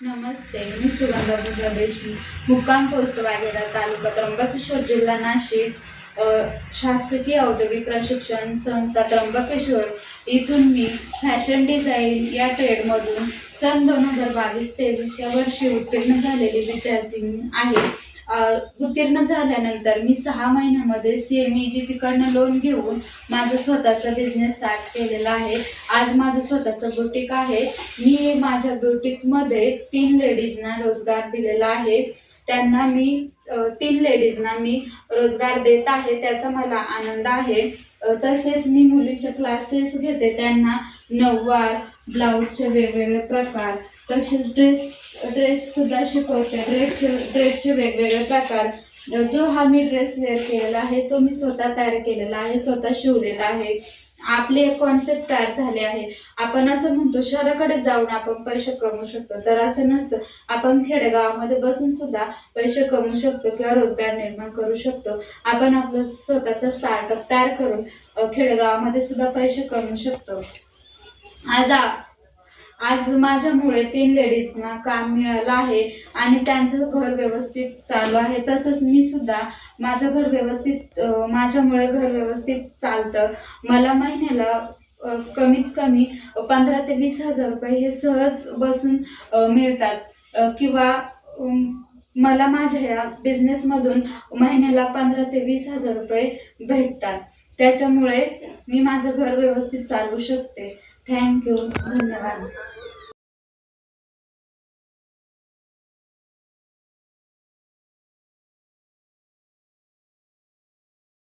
नमस्ते, मी सुगंधा पूजा देशमुख, मुक्काम पोस्ट वाघेरा, तालुका त्र्यंबकेश्वर, जिल्हा नाशिक. शासकीय औद्योगिक प्रशिक्षण संस्था त्र्यंबकेश्वर इथून मी फॅशन डिझाईन या ट्रेडमधून सन 2022-23 या वर्षी उत्तीर्ण झालेली विद्यार्थिनी आहे. उत्तीर्ण झाल्यानंतर मी 6 महिन्यामध्ये CMEGP कडनं लोन घेऊन माझं स्वतःचा बिझनेस स्टार्ट केलेला आहे. आज माझं स्वतःचं बुटीक आहे. मी माझ्या बुटीकमध्ये 3 लेडीजना रोजगार दिलेला आहे. त्यांना मी 3 लेडीजना मी रोजगार देत आहे, त्याचा मला आनंद आहे. तसेच मी मुलींचे क्लासेस घेते, त्यांना नऊवार, ब्लाऊजचे वेगवेगळे प्रकार, तसेच ड्रेस सुद्धा शिकवते. ड्रेसचे वेगवेगळे प्रकार. जो हा मी ड्रेस वेअर केलेला आहे तो मी स्वतः तयार केलेला आहे, स्वतः शिवलेला आहे. आपले एक कॉन्सेप्ट तयार झाले आहे. आपण असं म्हणतो शहराकडे जाऊन आपण पैसे कमवू शकतो, तर असं नसतं. आपण खेडेगावामध्ये बसून सुद्धा पैसे कमवू शकतो किंवा रोजगार निर्माण करू शकतो. आपण आपलं स्वतःचा स्टार्टअप तयार करून खेडेगावामध्ये सुद्धा पैसे कमवू शकतो. आज माझ्यामुळे 3 लेडीजना काम मिळालं आहे आणि त्यांचं घर व्यवस्थित चालू आहे. तसंच मी सुद्धा माझं घर व्यवस्थित माझ्यामुळे घर व्यवस्थित चालतं. मला महिन्याला कमीत कमी 15,000 ते 20,000 रुपये हे सहज बसून मिळतात. किंवा मला माझ्या या बिझनेसमधून महिन्याला 15,000 ते 20,000 रुपये भेटतात. त्याच्यामुळे मी माझं घर व्यवस्थित चालवू शकते. थँक्यू. धन्यवाद.